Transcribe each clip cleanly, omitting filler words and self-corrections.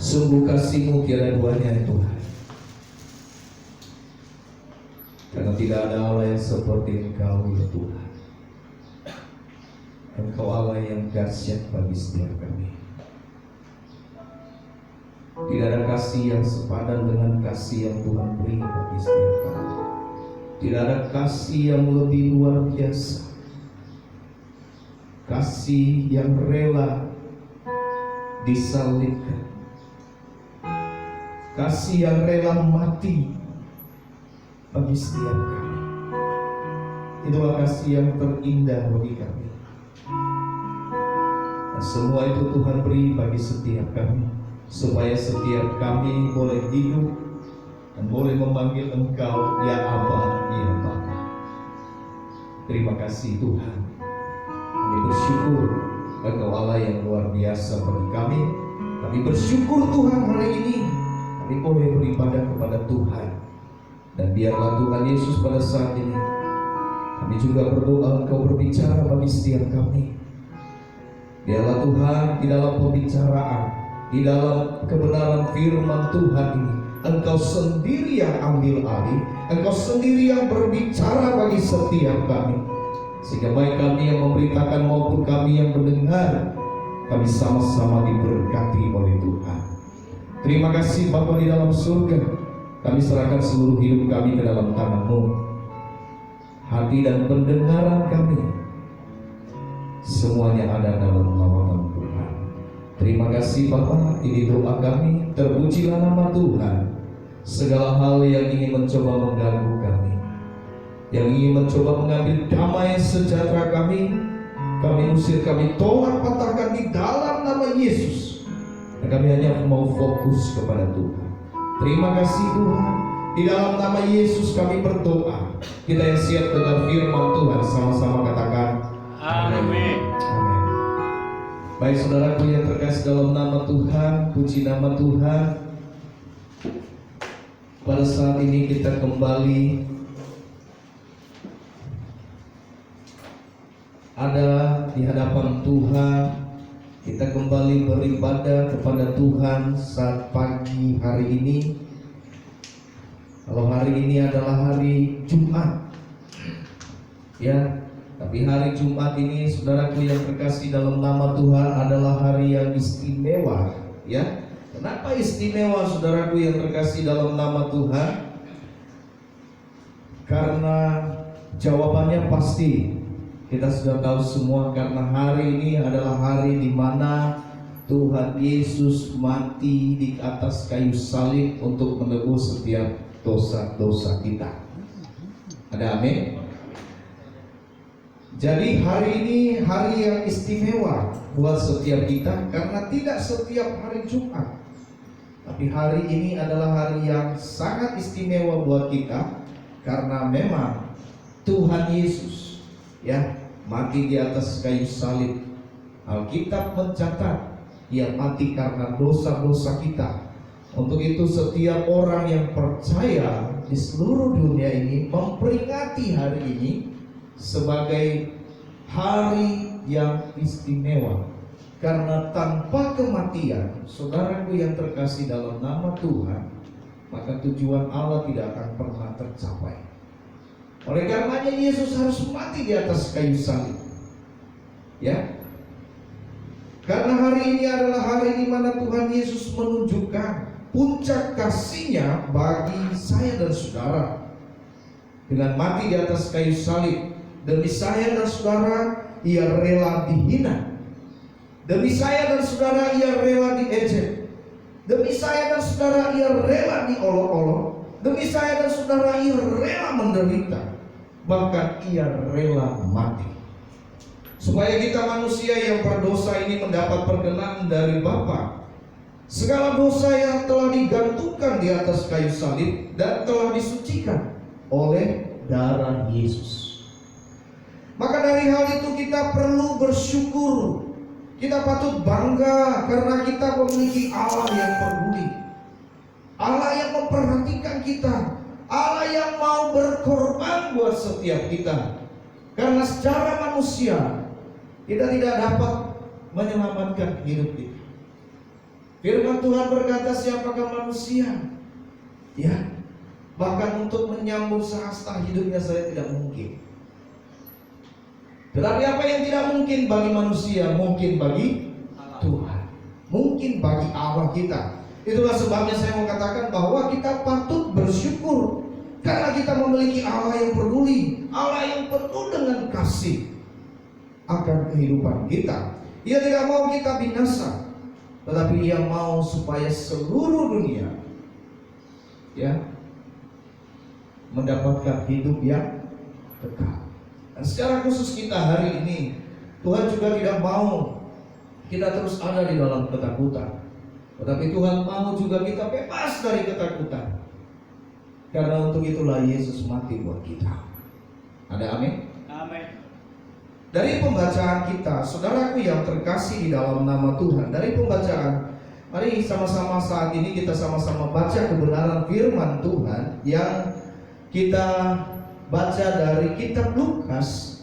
Sungguh kasih-Mu tiada duanya ya Tuhan. Karena tidak ada Allah yang seperti Engkau ya Tuhan. Engkau Allah yang dahsyat bagi setiap kami. Tidak ada kasih yang sepadan dengan kasih yang Tuhan beri bagi setiap kami. Tidak ada kasih yang lebih luar biasa. Kasih yang rela disalibkan. Kasih yang rela mati bagi setiap kami. Itulah kasih yang terindah bagi kami. Dan semua itu Tuhan beri bagi setiap kami, supaya setiap kami boleh hidup dan boleh memanggil Engkau ya Aba, ya Bapa. Terima kasih Tuhan. Kami bersyukur Engkau Allah yang luar biasa bagi kami. Kami bersyukur Tuhan hari ini kami boleh beribadah kepada Tuhan. Dan biarlah Tuhan Yesus pada saat ini kami juga berdoa Engkau berbicara bagi setiap kami. Biarlah Tuhan di dalam pembicaraan, di dalam kebenaran firman Tuhan ini, Engkau sendiri yang ambil alih, Engkau sendiri yang berbicara bagi setiap kami. Sehingga baik kami yang memberitakan maupun kami yang mendengar, kami sama-sama diberkati oleh Tuhan. Terima kasih Bapa di dalam surga. Kami serahkan seluruh hidup kami ke dalam tangan-Mu. Hati dan pendengaran kami semuanya ada dalam naungan Tuhan. Terima kasih Bapa, ini doa kami. Terpujilah nama Tuhan. Segala hal yang ingin mencoba mengganggu kami, yang ingin mencoba mengambil damai sejahtera kami usir, kami tolak, patahkan di dalam nama Yesus. Dan kami hanya mau fokus kepada Tuhan. Terima kasih Tuhan. Di dalam nama Yesus kami berdoa. Kita yang siap dengan firman Tuhan sama-sama katakan amin. Amin. Baik saudaraku yang terkasih dalam nama Tuhan, puji nama Tuhan. Pada saat ini kita kembali ada di hadapan Tuhan. Kita kembali beribadah kepada Tuhan saat pagi hari ini. Kalau hari ini adalah hari Jumat, ya, tapi hari Jumat ini, saudaraku yang terkasih dalam nama Tuhan, adalah hari yang istimewa, ya. Kenapa istimewa, saudaraku yang terkasih dalam nama Tuhan? Karena jawabannya pasti. Kita sudah tahu semua, karena hari ini adalah hari di mana Tuhan Yesus mati di atas kayu salib untuk menebus setiap dosa-dosa kita. Ada amin? Jadi hari ini hari yang istimewa buat setiap kita, karena tidak setiap hari Jumat. Tapi hari ini adalah hari yang sangat istimewa buat kita, karena memang Tuhan Yesus, ya, mati di atas kayu salib. Alkitab mencatat Ia mati karena dosa-dosa kita. Untuk itu setiap orang yang percaya di seluruh dunia ini memperingati hari ini sebagai hari yang istimewa. Karena tanpa kematian, saudaraku yang terkasih dalam nama Tuhan, maka tujuan Allah tidak akan pernah tercapai. Oleh karenanya Yesus harus mati di atas kayu salib, ya. Karena hari ini adalah hari di mana Tuhan Yesus menunjukkan puncak kasih-Nya bagi saya dan saudara. Dengan mati di atas kayu salib, demi saya dan saudara Ia rela dihina. Demi saya dan saudara Ia rela diejek. Demi saya dan saudara Ia rela diolok-olok. Demi saya dan saudara Ia rela menderita. Bahkan Ia rela mati, supaya kita manusia yang berdosa ini mendapat perkenan dari Bapa. Segala dosa yang telah digantungkan di atas kayu salib dan telah disucikan oleh darah Yesus. Maka dari hal itu kita perlu bersyukur. Kita patut bangga karena kita memiliki Allah yang peduli, Allah yang memperhatikan kita, Allah yang mau berkorban buat setiap kita. Karena secara manusia kita tidak dapat menyelamatkan hidup kita. Firman Tuhan berkata, siapakah manusia? Ya, bahkan untuk menyambung sehasta hidupnya saya tidak mungkin. Tetapi apa yang tidak mungkin bagi manusia, mungkin bagi Tuhan. Mungkin bagi Allah kita. Itulah sebabnya saya mau katakan bahwa kita patut bersyukur karena kita memiliki Allah yang peduli, Allah yang penuh dengan kasih akan kehidupan kita. Ia tidak mau kita binasa, tetapi Ia mau supaya seluruh dunia mendapatkan hidup yang kekal. Dan secara khusus kita hari ini, Tuhan juga tidak mau kita terus ada di dalam ketakutan, tetapi Tuhan mau juga kita bebas dari ketakutan. Karena untuk itulah Yesus mati buat kita. Ada amin? Amin. Dari pembacaan kita, saudaraku yang terkasih di dalam nama Tuhan, dari pembacaan, mari sama-sama saat ini kita sama-sama baca kebenaran firman Tuhan yang kita baca dari kitab Lukas.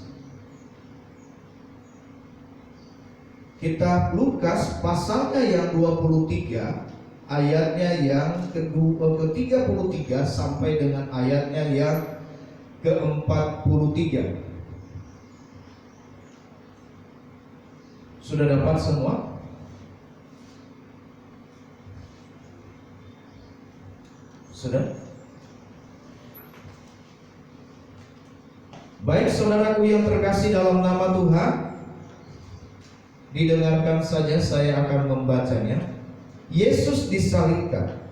Kitab Lukas pasalnya yang 23, ayatnya yang ke-33 sampai dengan ayatnya yang ke-43. Sudah dapat semua? Sudah? Baik saudaraku yang terkasih dalam nama Tuhan, didengarkan saja, saya akan membacanya. Yesus disalibkan.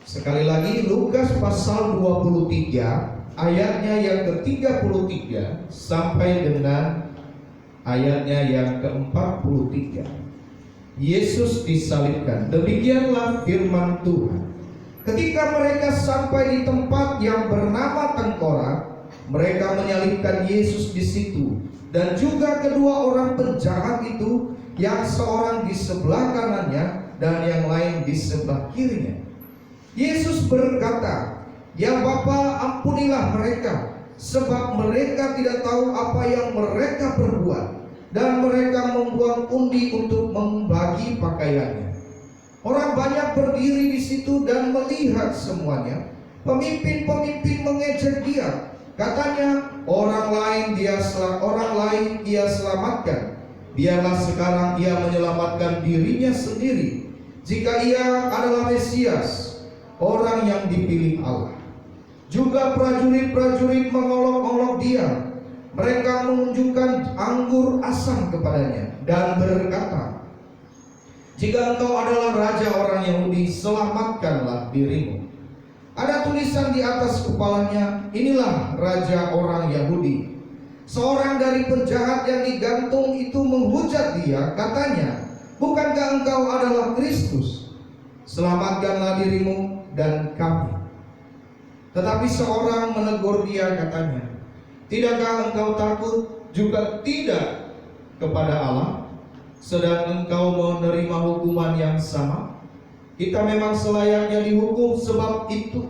Sekali lagi, Lukas pasal 23 ayatnya yang ke-33 sampai dengan ayatnya yang ke-43. Yesus disalibkan. Demikianlah firman Tuhan. Ketika mereka sampai di tempat yang bernama Tengkorak, mereka menyalibkan Yesus di situ, dan juga kedua orang penjahat itu, yang seorang di sebelah kanannya dan yang lain di sebelah kirinya. Yesus berkata, "Ya Bapa, ampunilah mereka, sebab mereka tidak tahu apa yang mereka perbuat." Dan mereka membuang undi untuk membagi pakaiannya. Orang banyak berdiri di situ dan melihat semuanya. Pemimpin-pemimpin mengejek dia. Katanya, orang lain ia selamatkan. Biarlah sekarang ia menyelamatkan dirinya sendiri, jika ia adalah Mesias, orang yang dipilih Allah. Juga prajurit-prajurit mengolok-olok dia. Mereka menunjukkan anggur asam kepadanya dan berkata, "Jika engkau adalah raja orang Yahudi, selamatkanlah dirimu." Ada tulisan di atas kepalanya, "Inilah raja orang Yahudi." Seorang dari penjahat yang digantung itu menghujat dia, katanya, "Bukankah engkau adalah Kristus? Selamatkanlah dirimu dan kami." Tetapi seorang menegur dia, katanya, "Tidakkah engkau takut juga tidak kepada Allah, sedang engkau menerima hukuman yang sama? Kita memang selayaknya dihukum,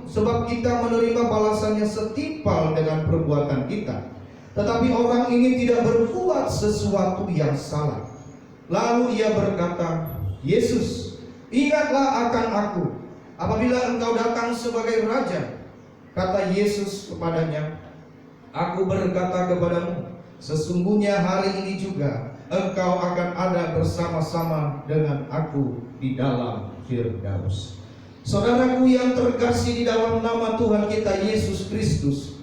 sebab kita menerima balasannya setimpal dengan perbuatan kita. Tetapi orang ini tidak berbuat sesuatu yang salah." Lalu ia berkata, "Yesus, ingatlah akan aku apabila engkau datang sebagai raja." Kata Yesus kepadanya, "Aku berkata kepadamu, sesungguhnya hari ini juga engkau akan ada bersama-sama dengan aku di dalam Firdaus." Saudaraku yang terkasih di dalam nama Tuhan kita Yesus Kristus,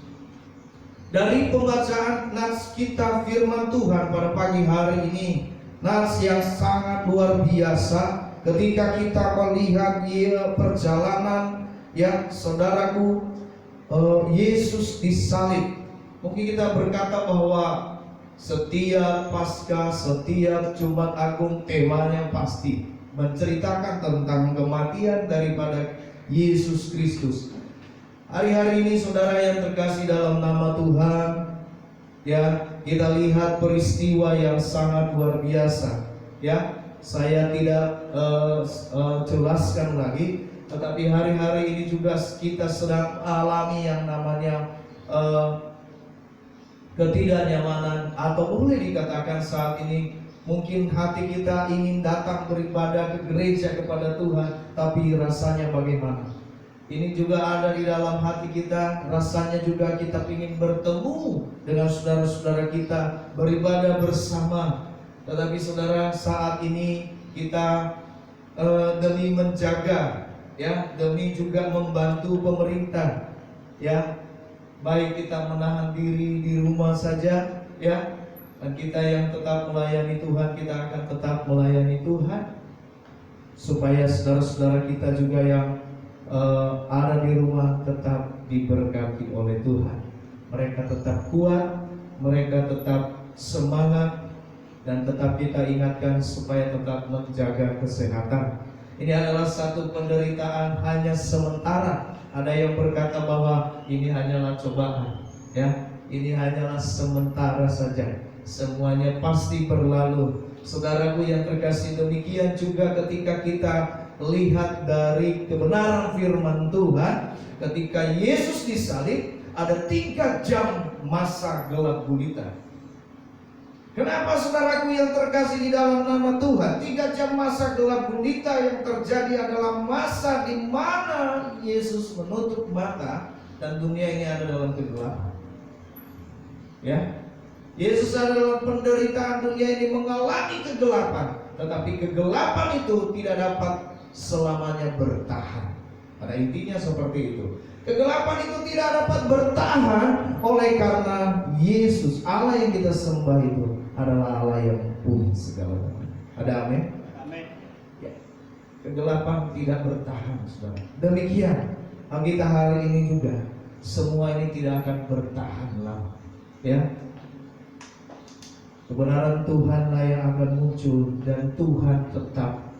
dari pembacaan nats kita firman Tuhan pada pagi hari ini, nats yang sangat luar biasa ketika kita melihat perjalanan yang saudaraku Yesus disalib. Mungkin kita berkata bahwa setiap Paskah, setiap Jumat Agung temanya pasti menceritakan tentang kematian daripada Yesus Kristus. Hari-hari ini saudara yang terkasih dalam nama Tuhan, ya, kita lihat peristiwa yang sangat luar biasa. Ya, saya tidak jelaskan lagi, tetapi hari-hari ini juga kita sedang alami yang namanya ketidaknyamanan, atau boleh dikatakan saat ini mungkin hati kita ingin datang beribadah ke gereja kepada Tuhan, tapi rasanya bagaimana? Ini juga ada di dalam hati kita, rasanya juga kita ingin bertemu dengan saudara-saudara kita, beribadah bersama. Tetapi saudara, saat ini kita demi menjaga, ya, demi juga membantu pemerintah, ya, baik kita menahan diri di rumah saja, ya, dan kita yang tetap melayani Tuhan, kita akan tetap melayani Tuhan, supaya saudara-saudara kita juga yang ada di rumah tetap diberkati oleh Tuhan. Mereka tetap kuat, mereka tetap semangat, dan tetap kita ingatkan supaya tetap menjaga kesehatan. Ini adalah satu penderitaan hanya sementara. Ada yang berkata bahwa ini hanyalah cobaan, ya, ini hanyalah sementara saja. Semuanya pasti berlalu. Saudaraku yang terkasih, demikian juga ketika kita lihat dari kebenaran firman Tuhan, ketika Yesus disalib, ada 3 jam masa gelap gulita. Kenapa saudaraku yang terkasih di dalam nama Tuhan? 3 jam masa gelap gulita yang terjadi adalah masa di mana Yesus menutup mata dan dunia ini ada dalam kegelapan. Ya, Yesus ada dalam penderitaan, dunia ini mengalami kegelapan, tetapi kegelapan itu tidak dapat selamanya bertahan. Pada intinya seperti itu. Kegelapan itu tidak dapat bertahan oleh karena Yesus, Allah yang kita sembah itu adalah Allah yang punya segala-galanya. Ada amin? Amin. Ya. Kegelapan tidak bertahan, saudara. Demikian kita hari ini juga, semua ini tidak akan bertahan lama. Ya. Kebenaran Tuhanlah yang akan muncul, dan Tuhan tetap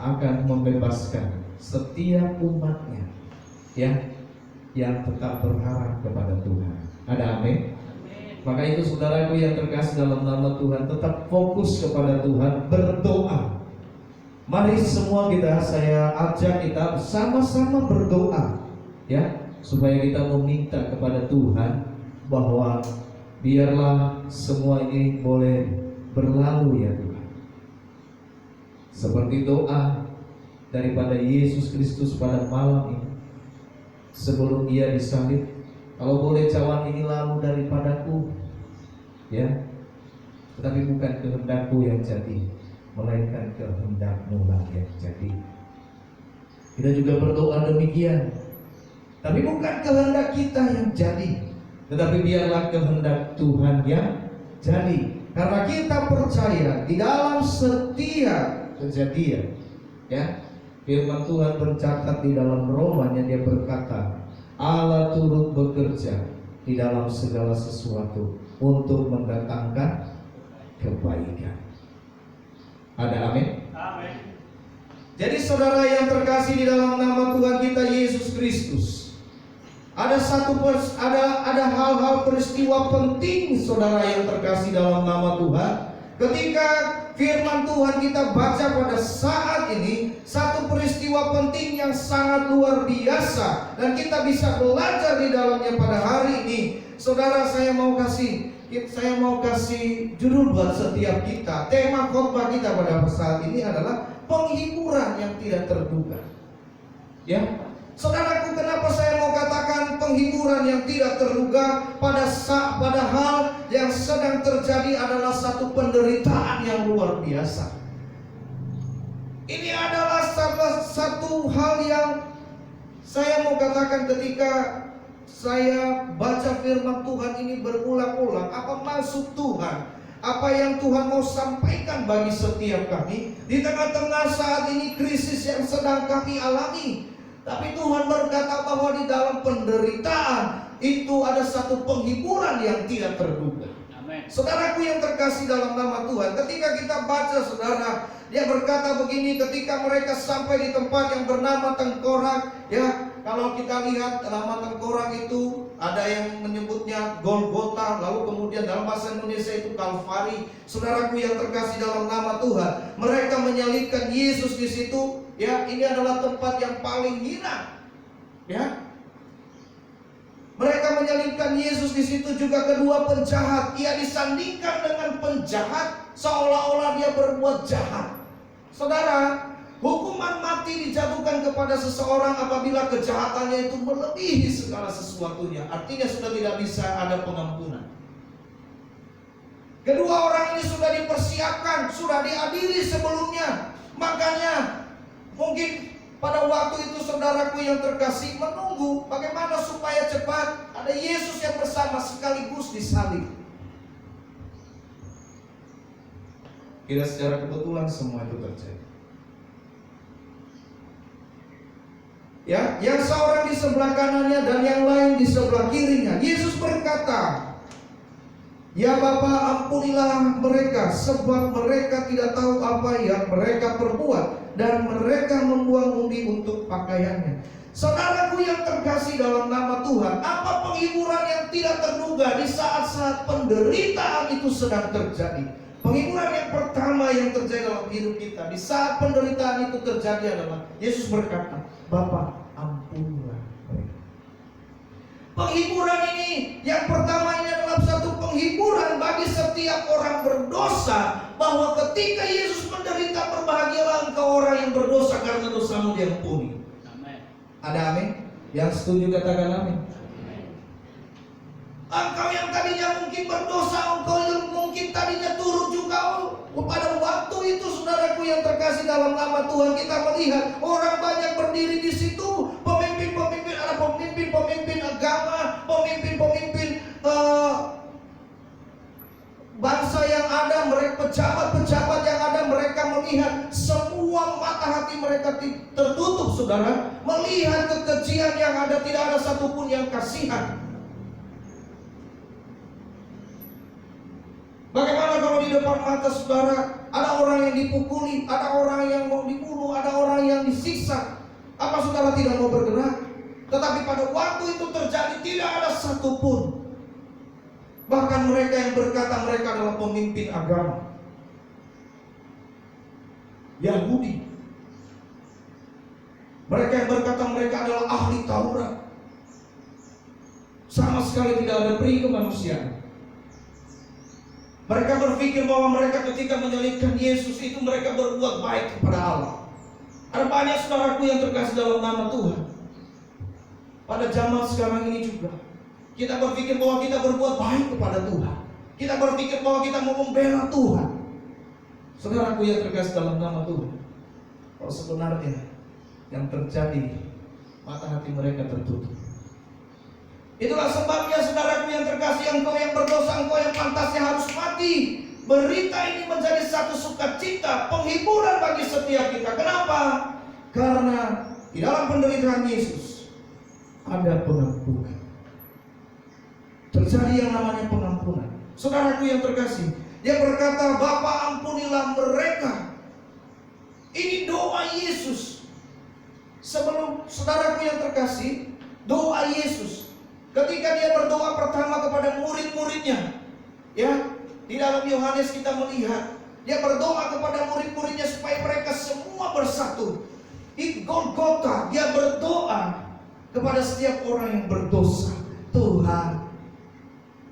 akan membebaskan setiap umatnya, ya, yang tetap berharap kepada Tuhan. Ada amin? Maka itu saudaraku yang terkasih dalam nama Tuhan, tetap fokus kepada Tuhan, berdoa. Mari semua saya ajak kita sama-sama berdoa, ya, supaya kita meminta kepada Tuhan bahwa biarlah semua ini boleh berlalu, ya Tuhan. Seperti doa daripada Yesus Kristus pada malam ini sebelum Ia disalib, kalau boleh cawan ini lalu daripadaku, ya, tetapi bukan kehendakku yang jadi, melainkan kehendak-Mu lah yang jadi. Kita juga berdoa demikian, tapi bukan kehendak kita yang jadi, tetapi biarlah kehendak Tuhan yang jadi. Karena kita percaya di dalam setiap kejadian, ya, firman Tuhan bercatat di dalam Roma-nya, dia berkata, Allah turut bekerja di dalam segala sesuatu untuk mendatangkan kebaikan. Ada amin? Amin. Jadi saudara yang terkasih di dalam nama Tuhan kita Yesus Kristus, ada hal-hal peristiwa penting saudara yang terkasih dalam nama Tuhan. Ketika firman Tuhan kita baca pada saat ini, satu peristiwa penting yang sangat luar biasa, dan kita bisa belajar di dalamnya pada hari ini. Saudara, saya mau kasih judul buat setiap kita. Tema khotbah kita pada saat ini adalah penghiburan yang tidak terduga. Ya, saudaraku, kenapa saya mau katakan penghiburan yang tidak terduga? Padahal yang sedang terjadi adalah satu penderitaan yang luar biasa. Ini adalah salah satu hal yang saya mau katakan ketika saya baca firman Tuhan ini berulang-ulang. Apa maksud Tuhan? Apa yang Tuhan mau sampaikan bagi setiap kami di tengah-tengah saat ini krisis yang sedang kami alami? Tapi Tuhan berkata bahwa di dalam penderitaan itu ada satu penghiburan yang tidak terduga. Amen. Saudaraku yang terkasih dalam nama Tuhan, ketika kita baca, saudara, dia berkata begini, ketika mereka sampai di tempat yang bernama Tengkorak, ya, kalau kita lihat nama Tengkorak itu ada yang menyebutnya Golgota, lalu kemudian dalam bahasa Indonesia itu Kalvari. Saudaraku yang terkasih dalam nama Tuhan, mereka menyalibkan Yesus di situ. Ya, ini adalah tempat yang paling hina. Ya, Mereka menyalibkan Yesus di situ juga kedua penjahat. Ia disandingkan dengan penjahat seolah-olah dia berbuat jahat. Saudara, hukuman mati dijatuhkan kepada seseorang apabila kejahatannya itu melebihi segala sesuatunya. Artinya sudah tidak bisa ada pengampunan. Kedua orang ini sudah dipersiapkan, sudah diadili sebelumnya. Makanya mungkin pada waktu itu saudaraku yang terkasih menunggu bagaimana supaya cepat ada Yesus yang bersama sekaligus disalib. Tidak secara kebetulan semua itu terjadi. Ya, yang seorang di sebelah kanannya dan yang lain di sebelah kirinya. Yesus berkata, "Ya Bapa, ampunilah mereka, sebab mereka tidak tahu apa yang mereka perbuat." Dan mereka membuang undi untuk pakaiannya. Saudaraku yang terkasih dalam nama Tuhan, apa penghiburan yang tidak terduga di saat-saat penderitaan itu sedang terjadi? Penghiburan yang pertama yang terjadi dalam hidup kita di saat penderitaan itu terjadi adalah Yesus berkata, "Bapa, ampunilah mereka." Penghiburan ini yang pertama ini adalah satu penghiburan bagi setiap orang berdosa, bahwa ketika Yesus menderita, berbahagialah engkau orang yang berdosa karena dosamu diampuni. Amin. Ada amin? Yang setuju katakan amin. Engkau yang tadinya mungkin berdosa, engkau yang mungkin tadinya turut juga pada waktu itu, saudaraku yang terkasih dalam nama Tuhan, kita melihat orang banyak berdiri di situ, pemimpin-pemimpin, ada pemimpin-pemimpin agama, pemimpin-pemimpin bangsa yang ada, mereka pejabat-pejabat yang ada, mereka melihat semua mata hati mereka tertutup, saudara, melihat kekejian yang ada, tidak ada satupun yang kasihan. Bagaimana kalau di depan mata saudara ada orang yang dipukuli, ada orang yang mau dibunuh, ada orang yang disiksa? Apa saudara tidak mau bergerak? Tetapi pada waktu itu terjadi, tidak ada satupun. Bahkan mereka yang berkata mereka adalah pemimpin agama Yahudi, mereka yang berkata mereka adalah ahli Taurat, sama sekali tidak ada peri kemanusiaan. Mereka berpikir bahwa mereka ketika menyalibkan Yesus itu mereka berbuat baik kepada Allah. Ada banyak saudaraku yang terkasih dalam nama Tuhan, pada zaman sekarang ini juga kita berpikir bahwa kita berbuat baik kepada Tuhan. Kita berpikir bahwa kita mau membela Tuhan. Saudaraku yang terkasih dalam nama Tuhan, kalau sebenarnya yang terjadi, mata hati mereka tertutup. Itulah sebabnya saudaraku yang terkasih, engkau yang berdosa, engkau yang pantasnya harus mati. Berita ini menjadi satu sukacita, penghiburan bagi setiap kita. Kenapa? Karena di dalam penderitaan Yesus ada pengampunan. Terjadi yang namanya pengampunan. Saudaraku yang terkasih, dia berkata, "Bapa, ampunilah mereka." Ini doa Yesus. Sebelum, saudaraku yang terkasih, doa Yesus ketika dia berdoa pertama kepada murid-muridnya, ya, di dalam Yohanes kita melihat dia berdoa kepada murid-muridnya supaya mereka semua bersatu. Di Golgota dia berdoa kepada setiap orang yang berdosa, "Tuhan,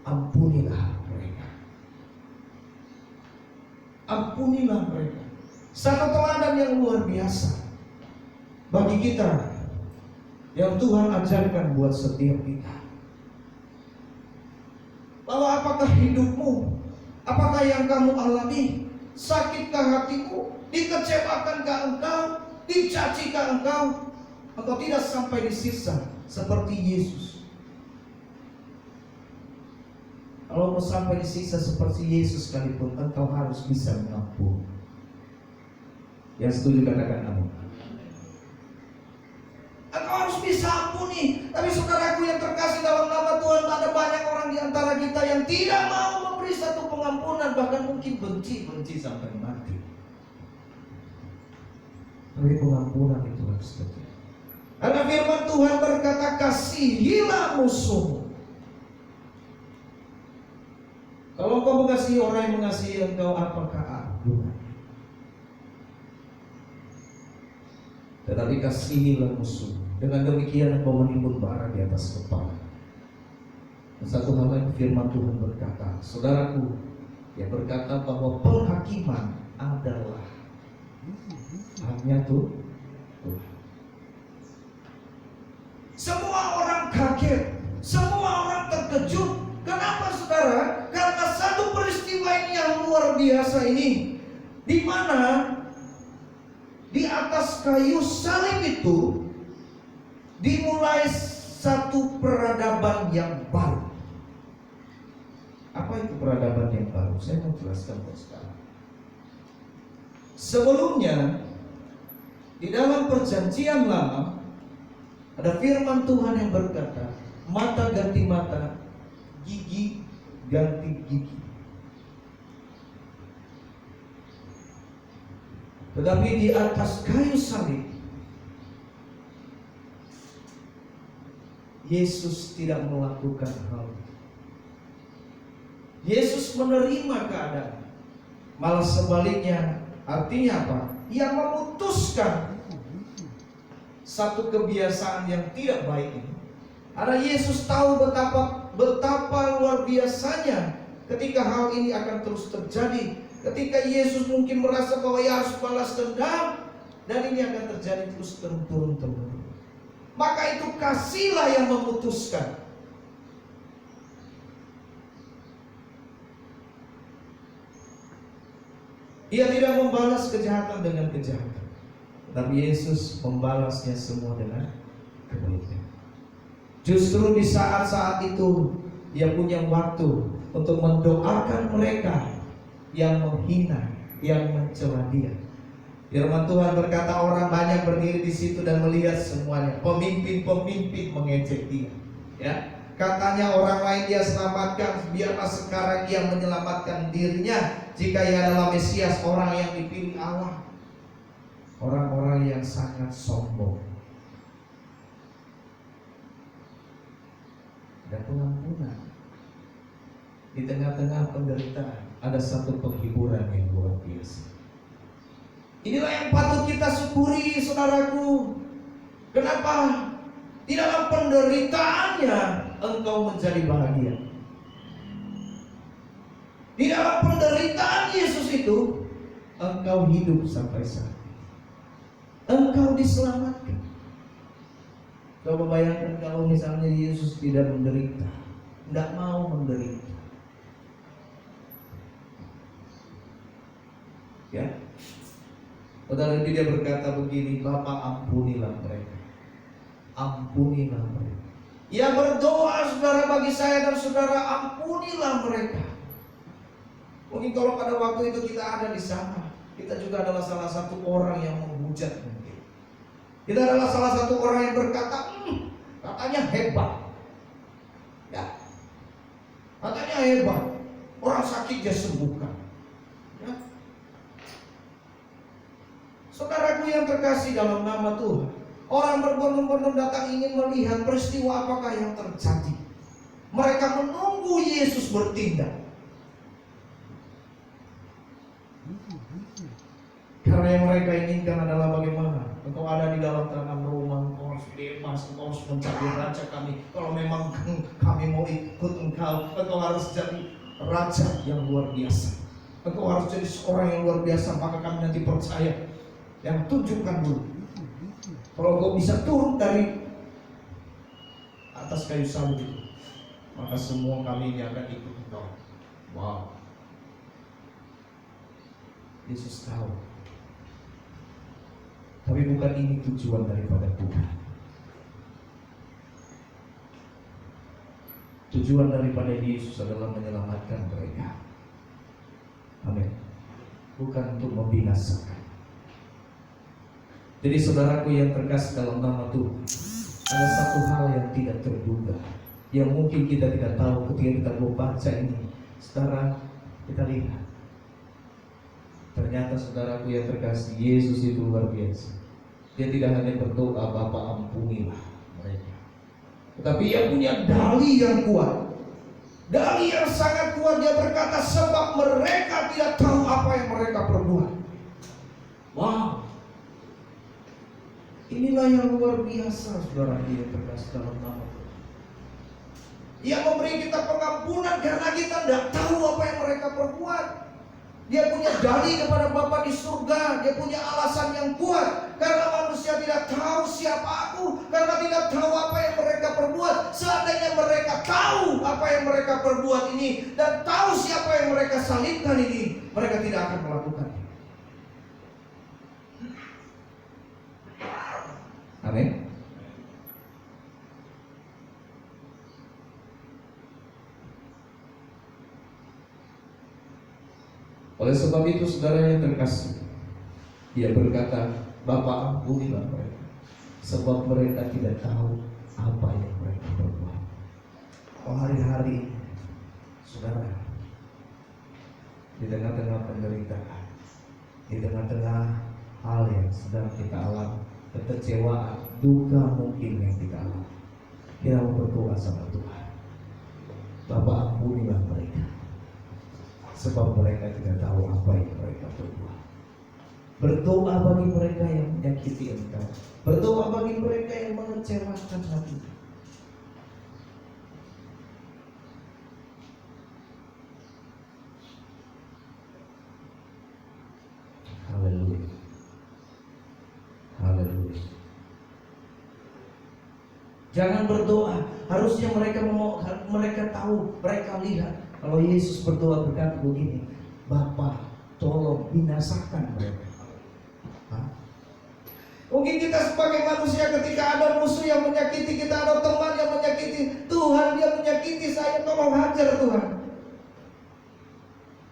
ampunilah mereka. Ampunilah mereka." Satu teladan yang luar biasa bagi kita yang Tuhan ajarkan buat setiap kita, bahwa apakah hidupmu, apakah yang kamu alami, sakitkah hatimu, dikecewakankah engkau, dicacikah engkau, engkau tidak sampai disiksa seperti Yesus. Kalau mau sampai disiksa seperti Yesus sekalipun, engkau harus bisa mengampuni. Yang setuju katakan amin. Engkau harus bisa ampuni. Tapi saudaraku yang terkasih dalam nama Tuhan, ada banyak orang di antara kita yang tidak mau memberi satu pengampunan, bahkan mungkin benci sampai mati. Tapi pengampunan itu harus terjadi. Karena firman Tuhan berkata, "Kasihilah musuhmu." Kalau engkau mengasihi orang yang mengasihi engkau, apakah ampun? Tetapi kasihilah musuh. Dengan demikian engkau menimbun bara di atas kepala. Satu hal lagi firman Tuhan berkata, saudaraku, dia berkata bahwa penghakiman adalah haknya Tuhan. Semua orang kaget, semua orang terkejut. Kenapa saudara? Karena satu peristiwa ini yang luar biasa ini, di mana di atas kayu salib itu dimulai satu peradaban yang baru. Apa itu peradaban yang baru? Saya mau jelaskan buat sekarang. Sebelumnya di dalam perjanjian lama ada firman Tuhan yang berkata, mata ganti mata, gigi ganti gigi. Tetapi di atas kayu salib Yesus tidak melakukan hal itu. Yesus menerima keadaan. Malah sebaliknya, artinya apa? Ia memutuskan satu kebiasaan yang tidak baik ini. Karena Yesus tahu betapa luar biasanya ketika hal ini akan terus terjadi. Ketika Yesus mungkin merasa bahwa ia harus balas dendam, dan ini akan terjadi terus turun-temurun. Maka itu kasihlah yang memutuskan. Ia tidak membalas kejahatan dengan kejahatan, tapi Yesus membalasnya semua dengan kebaikan. Justru di saat-saat itu Ia punya waktu untuk mendoakan mereka yang menghina, yang mencela Dia. Firman Tuhan berkata, orang banyak berdiri di situ dan melihat semuanya. Pemimpin-pemimpin mengejek Dia. Ya, katanya orang lain Dia selamatkan, biarlah sekarang Ia menyelamatkan dirinya jika Ia adalah Mesias, orang yang dipilih Allah. Orang-orang yang sangat sombong. Dan pengampunan di tengah-tengah penderitaan ada satu penghiburan yang luar biasa. Inilah yang patut kita syukuri, saudaraku. Kenapa? Di dalam penderitaannya engkau menjadi bahagia. Di dalam penderitaan Yesus itu engkau hidup sampai saat ini. Engkau diselamatkan. Coba bayangkan kalau misalnya Yesus tidak menderita, tidak mau menderita. Ya, padahal dia berkata begini, Bapa ampunilah mereka, ampunilah mereka. Ia berdoa, saudara, bagi saya dan saudara, ampunilah mereka. Mungkin kalau pada waktu itu kita ada di sana, kita juga adalah salah satu orang yang menghujat mungkin. Kita adalah salah satu orang yang berkata, katanya hebat, ya, katanya hebat, orang sakit dia sembuhkan. Ya. Saudaraku yang terkasih dalam nama Tuhan, orang berbondong-bondong datang ingin melihat peristiwa apakah yang terjadi. Mereka menunggu Yesus bertindak. Karena yang mereka inginkan adalah bagaimana? Engkau ada di dalam tangan Roma, engkau harus bebas, engkau harus mencari raja kami. Kalau memang kami mau ikut engkau, engkau harus jadi raja yang luar biasa. Engkau harus jadi seorang yang luar biasa, maka kami nanti percaya. Yang tunjukkan dulu. Kalau engkau bisa turun dari atas kayu salib itu, maka semua kami ini akan ikut engkau. Wow. Yesus tahu. Tapi bukan ini tujuan daripada Tuhan. Tujuan daripada Yesus adalah menyelamatkan mereka. Amin. Bukan untuk membinasakan. Jadi saudaraku yang terkasih dalam nama Tuhan, ada satu hal yang tidak terduga, yang mungkin kita tidak tahu ketika kita membaca ini. Sekarang kita lihat, ternyata saudaraku yang terkasih, Yesus itu luar biasa. Dia tidak hanya berdoa, Bapa ampunilah mereka, tetapi Ia punya dalih yang kuat, dalih yang sangat kuat. Dia berkata, sebab mereka tidak tahu apa yang mereka perbuat. Wow, inilah yang luar biasa, saudara yang terkasih dalam nama Tuhan. Dia memberi kita pengampunan karena kita tidak tahu apa yang mereka perbuat. Dia punya dalih kepada Bapa di surga. Dia punya alasan yang kuat. Karena manusia tidak tahu siapa aku, karena tidak tahu apa yang mereka perbuat. Seandainya mereka tahu apa yang mereka perbuat ini, dan tahu siapa yang mereka salibkan ini, mereka tidak akan melakukannya. Amin. Oleh sebab itu saudara yang terkasih, dia berkata, Bapa ampunilah mereka, sebab mereka tidak tahu apa yang mereka perbuat. Oh, hari-hari saudara, di tengah-tengah penderitaan, di tengah-tengah hal yang sedang kita alami, kekecewaan, duka mungkin yang kita alami, kita mau berdoa sama Tuhan. Bapa ampunilah mereka, sebab mereka tidak tahu apa yang mereka perbuat. Berdoa bagi mereka yang menyakiti engkau. Berdoa bagi mereka yang mengecewakan hati. Haleluya. Haleluya. Jangan berdoa. Harusnya mereka tahu, mereka lihat. Kalau Yesus berdoa berkata begini, Bapa, tolong binasakan mereka. Mungkin kita sebagai manusia ketika ada musuh yang menyakiti kita, ada teman yang menyakiti, Tuhan dia menyakiti saya, tolong hajar Tuhan.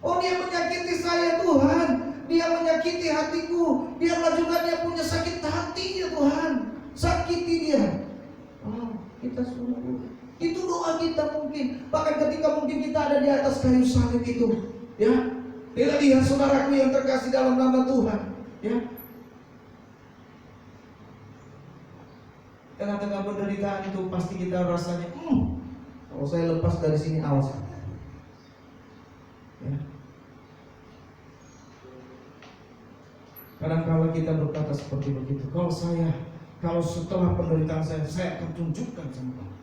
Oh, dia menyakiti saya Tuhan, dia menyakiti hatiku, biarlah juga dia punya sakit hati ya Tuhan, sakiti dia. Oh, kita suruh. Itu doa kita mungkin. Bahkan ketika mungkin kita ada di atas kayu salib itu, ya, bila lihat saudaraku yang terkasih dalam nama Tuhan, ya, tengah-tengah penderitaan itu pasti kita rasanya, kalau saya lepas dari sini awas. Ya. Kadang-kala kita berkata seperti begitu. Kalau setelah penderitaan saya akan tunjukkan sama kamu.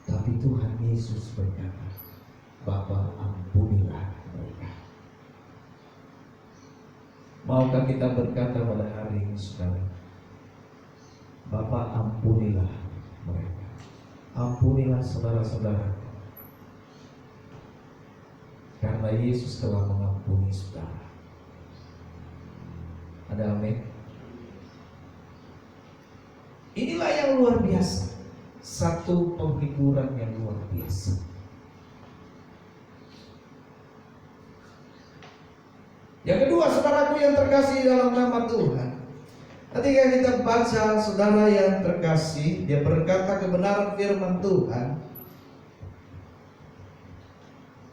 Tapi Tuhan Yesus berkata, Bapa ampunilah mereka. Maukah kita berkata pada hari ini saudara, Bapa ampunilah mereka. Ampunilah saudara-saudara, karena Yesus telah mengampuni saudara. Ada amin? Inilah yang luar biasa. Satu penghiburan yang luar biasa. Yang kedua, saudaraku yang terkasih dalam nama Tuhan, ketika kita baca saudara yang terkasih, dia berkata kebenaran firman Tuhan.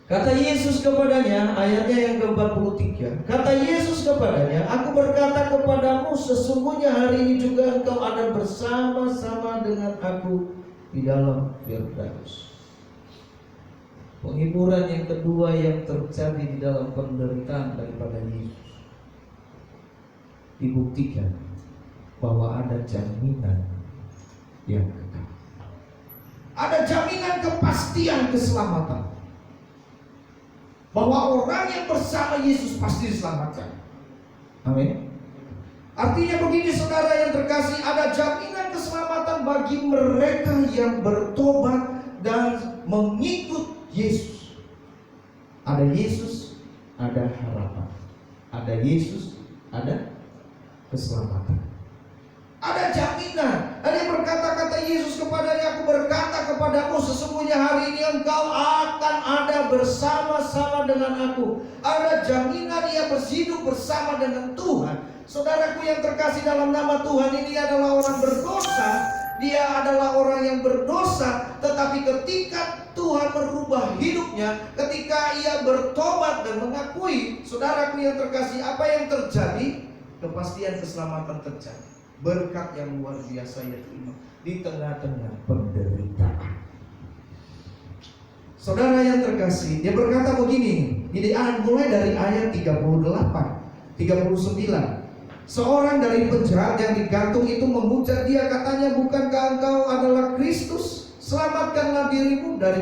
Kata Yesus kepadanya, ayatnya yang ke-43, kata Yesus kepadanya, Aku berkata kepadamu, sesungguhnya hari ini juga engkau ada bersama-sama dengan aku di dalam Firdaus. Penghiburan yang kedua yang terjadi di dalam penderitaan daripada Yesus dibuktikan bahwa ada jaminan yang kekal. Ada jaminan kepastian keselamatan. Bahwa orang yang bersama Yesus pasti diselamatkan. Amin. Artinya begini saudara yang terkasih, ada jaminan keselamatan bagi mereka yang bertobat dan mengikut Yesus. Ada Yesus, ada harapan. Ada Yesus, ada keselamatan. Ada jaminan. Ada yang berkata, kata Yesus kepadanya, Aku berkata kepadamu, sesungguhnya hari ini engkau akan ada bersama-sama dengan aku. Ada jaminan ia berhidup bersama dengan Tuhan. Saudaraku yang terkasih dalam nama Tuhan, ini adalah orang berdosa. Dia adalah orang yang berdosa, tetapi ketika Tuhan merubah hidupnya, ketika ia bertobat dan mengakui, saudaraku yang terkasih, apa yang terjadi? Kepastian keselamatan terjadi. Berkat yang luar biasa ia terima di tengah-tengah penderitaan. Saudara yang terkasih, dia berkata begini, mulai dari ayat 38, 39. Seorang dari penjahat yang digantung itu memuja dia, katanya, bukankah engkau adalah Kristus? Selamatkanlah dirimu dari